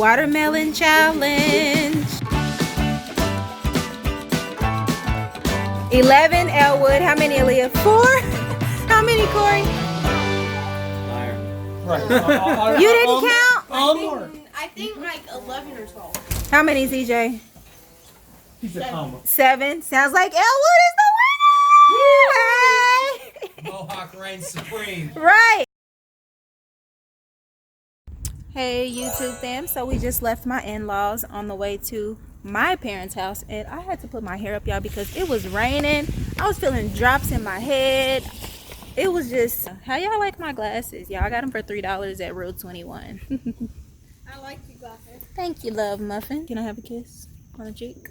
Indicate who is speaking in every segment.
Speaker 1: Watermelon challenge. 11 Elwood. How many, Aaliyah? 4? How many, Corey?
Speaker 2: Right.
Speaker 1: You didn't count?
Speaker 3: I think like 11 or 12.
Speaker 1: How many, CJ?
Speaker 2: He's a combo.
Speaker 1: 7. Sounds like Elwood is the winner!
Speaker 4: Mohawk reigns supreme.
Speaker 1: Right. Hey YouTube fam, so we just left my in-laws on the way to my parents' house, and I had to put my hair up, y'all, because it was raining. I was feeling drops in my head. It was just, how y'all like my glasses? Y'all, I got them for $3 at Road 21.
Speaker 3: I like your glasses.
Speaker 1: Thank you, love muffin. Can I have a kiss on the cheek?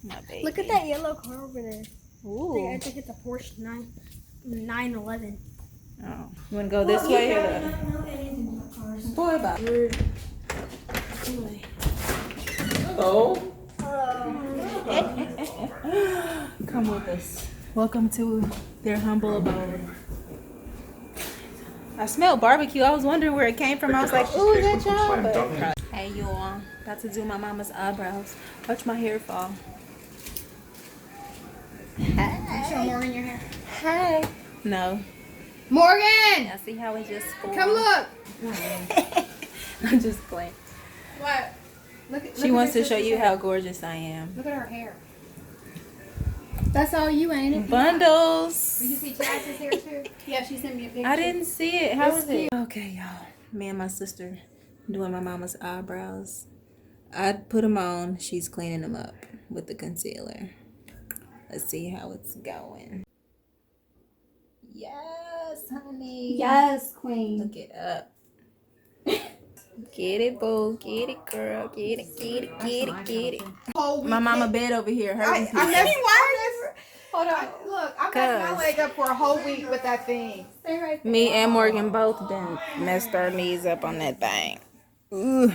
Speaker 1: My baby.
Speaker 3: Look at that yellow car over there.
Speaker 1: Ooh.
Speaker 3: I think it's a Porsche 911.
Speaker 1: Oh, you want to go this way or the... Boy, Bob. Hello. Come with us. Welcome to their humble abode. I smelled barbecue. I was wondering where it came from. I was like, ooh, is that y'all? But... Hey, you all. About to do my mama's eyebrows. Watch my hair fall.
Speaker 3: Hey. Show Morgan your hair.
Speaker 1: Hey. No.
Speaker 3: Morgan!
Speaker 1: I see how it just formed.
Speaker 3: Come look.
Speaker 1: I'm just playing.
Speaker 3: What? Look
Speaker 1: She wants to show you how gorgeous I am.
Speaker 3: Look at her hair. That's all you, ain't it?
Speaker 1: Bundles.
Speaker 3: Did you see Jazz's hair too? Yeah, she sent me a picture.
Speaker 1: I didn't see it. How was
Speaker 3: It's
Speaker 1: it? Okay, y'all. Me and my sister doing my mama's eyebrows. I put them on. She's cleaning them up with the concealer. Let's see how it's going. Yes, honey.
Speaker 3: Yes, queen.
Speaker 1: Look it up. Get it, boo. Get it, girl. Get it, get it, get it, get it. My mama bed over here.
Speaker 5: I
Speaker 1: Hurting.
Speaker 5: messed
Speaker 3: Hold on.
Speaker 5: Look, I messed my leg up for a whole week with that thing.
Speaker 3: Stay right there.
Speaker 1: Me and Morgan both done messed our knees up on that thing. Ooh.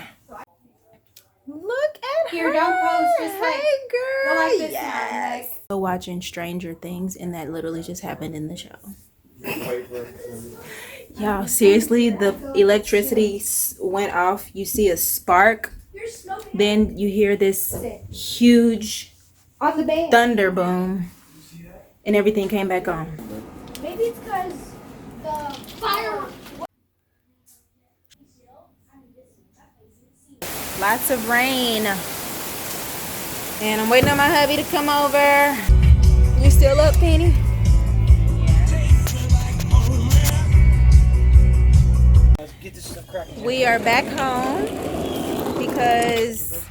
Speaker 1: Look at
Speaker 3: Here,
Speaker 1: her.
Speaker 3: don't pose. Just like,
Speaker 1: Hey, girl.
Speaker 3: go like this.
Speaker 1: Yes. So watching Stranger Things, and that literally just happened in the show. Y'all, seriously, the electricity went off. You see a spark. Then you hear this huge
Speaker 3: On the bed.
Speaker 1: thunder boom. And everything came back on.
Speaker 3: Maybe it's because the fireworks.
Speaker 1: Lots of rain. And I'm waiting on my hubby to come over. You still up, Penny? We are back home because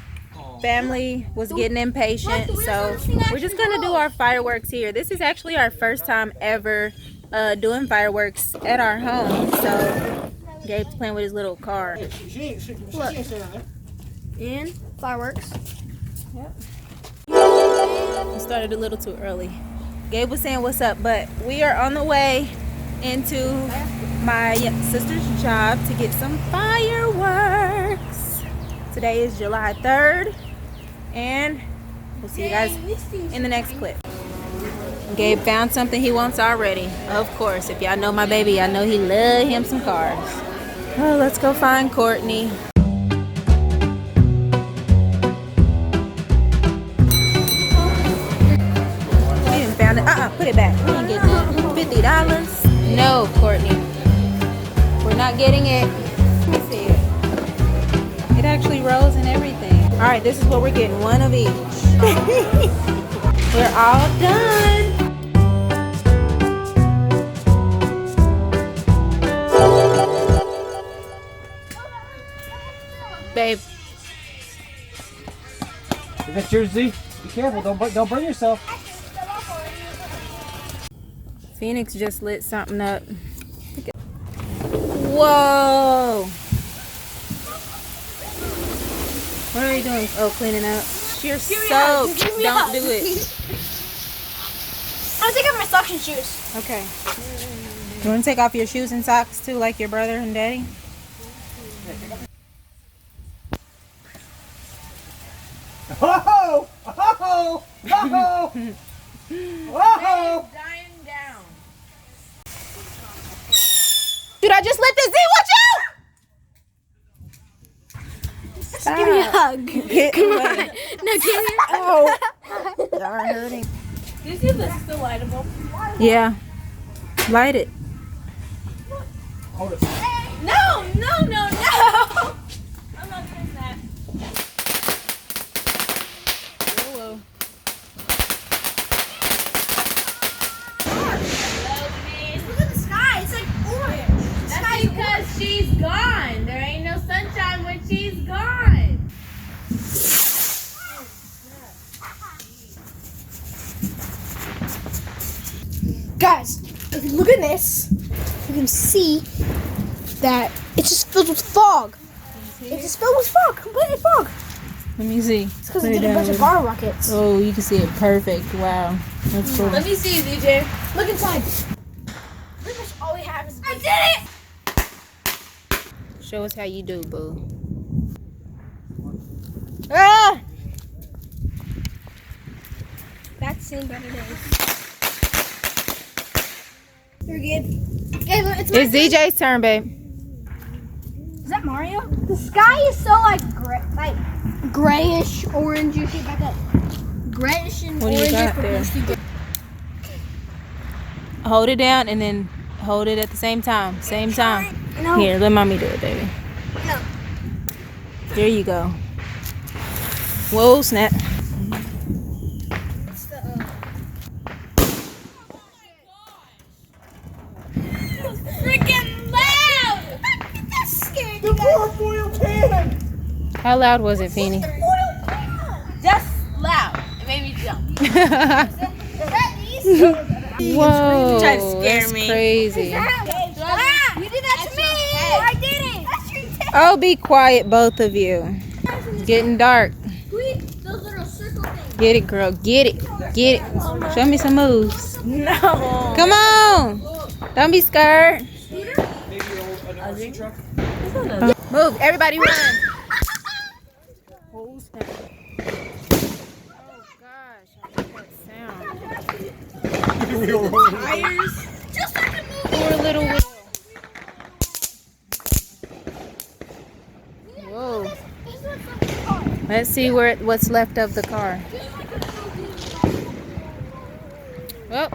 Speaker 1: family was getting impatient. So we're just going to do our fireworks here. This is actually our first time ever doing fireworks at our home. So Gabe's playing with his little car.
Speaker 3: In fireworks.
Speaker 1: Yep. We started a little too early. Gabe was saying what's up, but we are on the way into my sister's job to get some fireworks. Today is July 3rd, and we'll see you guys in the next clip. Gabe found something he wants already. Of course, if y'all know my baby, I know he love him some cars. Oh, let's go find Courtney. Put it back. We didn't get that. $50? No, Courtney. We're not getting it. Let me see it. It actually rolls and everything. All right, this is what we're getting. One of each. We're all done. Babe.
Speaker 2: Is that yours, Z? Be careful. Don't burn yourself.
Speaker 1: Phoenix just lit something up. Whoa! What are you doing? Oh, cleaning up. You're soaked. Don't do it.
Speaker 3: I'm taking off my socks and shoes.
Speaker 1: Okay. You want to take off your shoes and socks too, like your brother and daddy?
Speaker 2: Oh! Oh! Oh! Oh!
Speaker 5: Dying down.
Speaker 1: Dude, I just lit the Z. Watch out! Stop.
Speaker 3: Give me a hug.
Speaker 1: Get away.
Speaker 3: No, give me a
Speaker 1: Oh. Y'all are hurting.
Speaker 4: Do you see if this is still lightable?
Speaker 1: Yeah. Light it.
Speaker 2: Hold it.
Speaker 4: No! I'm not doing that.
Speaker 1: Whoa.
Speaker 3: Look at the sky. It's like orange.
Speaker 4: That's because she's gone. There ain't no sunshine when she's gone.
Speaker 3: Guys, if you look at this, you can see that it's just filled with fog. It's just filled with fog, completely fog.
Speaker 1: Let me see.
Speaker 3: It's because
Speaker 1: Put
Speaker 3: they
Speaker 1: it
Speaker 3: did a bunch
Speaker 1: down.
Speaker 3: of bottle rockets.
Speaker 1: Oh, you can see it perfect. Wow. That's cool.
Speaker 4: Let me see, DJ.
Speaker 3: Look inside. Pretty much all we have is. I did it!
Speaker 1: Show us how you do, boo. Ah!
Speaker 3: Back to seeing better days. You're good. Okay, look, it's
Speaker 1: It's DJ's turn, babe.
Speaker 3: Is that Mario? The sky is so like grayish, orange. You see back up. Grayish and
Speaker 1: What do you
Speaker 3: orange.
Speaker 1: got there? Hold it down and then hold it at the same time. Same time.
Speaker 3: No.
Speaker 1: Here, let mommy do it, baby.
Speaker 3: No.
Speaker 1: There you go. Whoa, snap.
Speaker 3: It's the, freaking loud! That's scared.
Speaker 2: The poor foil can!
Speaker 1: How loud was it, Feeny?
Speaker 4: Just loud. It made me jump.
Speaker 1: Whoa,
Speaker 4: Tried to scare
Speaker 1: that's
Speaker 4: me.
Speaker 1: crazy.
Speaker 3: You did that to me! I did it!
Speaker 1: Oh, be quiet, both of you. It's getting dark.
Speaker 3: Those little circle things.
Speaker 1: Get it, girl. Get it. Get it. Show me some moves.
Speaker 4: No.
Speaker 1: Come on. Don't be scared.
Speaker 2: Maybe an RC truck?
Speaker 1: Move. Everybody run. Oh, gosh. I hate that sound.
Speaker 2: Real rolling.
Speaker 3: Just like a movie.
Speaker 1: Poor little wheel. Whoa. Let's see what's left of the car. Well,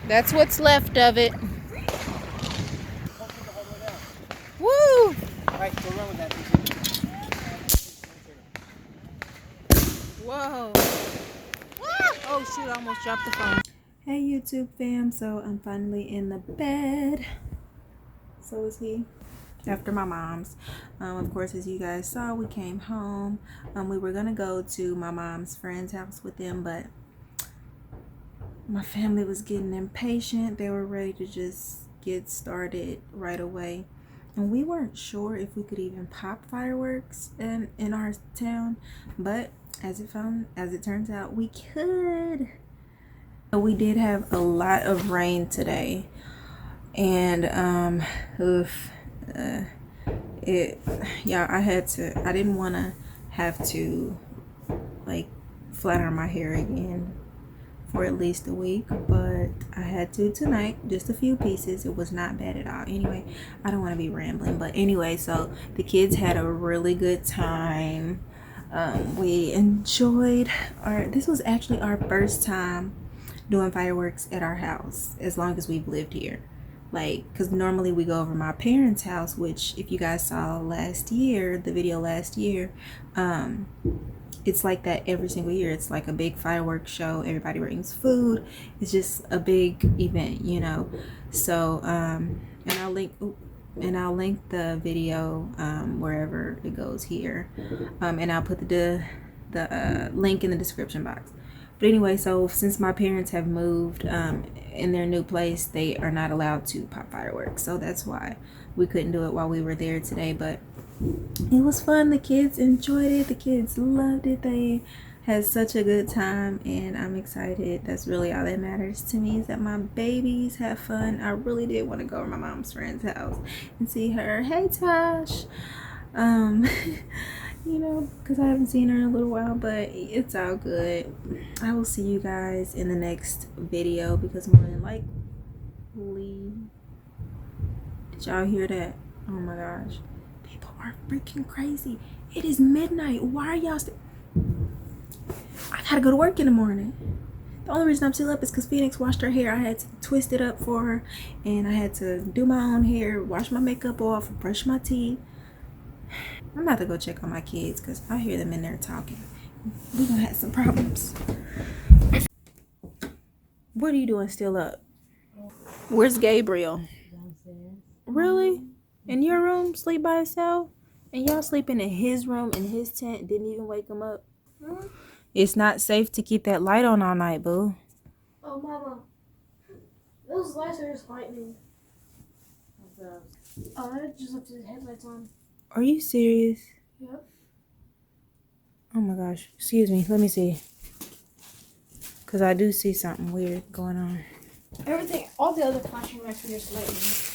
Speaker 1: that's what's left of it. Woo!
Speaker 2: Alright, go run with that.
Speaker 1: Whoa. Oh shoot, I almost dropped the phone. Hey YouTube fam, so I'm finally in the bed. So is he. After my mom's. Of course, as you guys saw, we came home. We were gonna go to my mom's friend's house with them, but my family was getting impatient. They were ready to just get started right away. And we weren't sure if we could even pop fireworks in our town, but as it turns out, we could. We did have a lot of rain today, and I didn't want to have to like flat iron my hair again for at least a week, but I had to tonight, just a few pieces. It was not bad at all. Anyway, I don't want to be rambling, but anyway, so the kids had a really good time. We enjoyed this was actually our first time doing fireworks at our house as long as we've lived here. Like, because normally we go over my parents' house, which if you guys saw the video last year, it's like that every single year. It's like a big fireworks show. Everybody brings food. It's just a big event, you know. So and I'll link the video wherever it goes here, and I'll put the link in the description box. But anyway, so since my parents have moved in their new place, they are not allowed to pop fireworks. So that's why we couldn't do it while we were there today. But it was fun. The kids enjoyed it. The kids loved it. They had such a good time, and I'm excited. That's really all that matters to me, is that my babies have fun. I really did want to go to my mom's friend's house and see her. Hey, Tosh. You know, because I haven't seen her in a little while, but it's all good. I will see you guys in the next video, because more than likely, did y'all hear that? Oh my gosh, people are are freaking crazy. It is midnight. Why are y'all I gotta go to work in the morning. The only reason I'm still up is because Phoenix washed her hair. I had to twist it up for her, and I had to do my own hair, wash my makeup off, brush my teeth. I'm about to go check on my kids because I hear them in there talking. We're gonna have some problems. What are you doing still up? Where's Gabriel? Really? In your room, sleep by himself? And y'all sleeping in his room, in his tent, didn't even wake him up? It's not safe to keep that light on all night, boo.
Speaker 3: Oh, Mama. Those lights are just lightning. I just left the headlights on.
Speaker 1: Are you serious?
Speaker 3: Yep.
Speaker 1: Oh my gosh. Excuse me. Let me see. Because I do see something weird going on.
Speaker 3: Everything, all the other flashing lights were just lightning.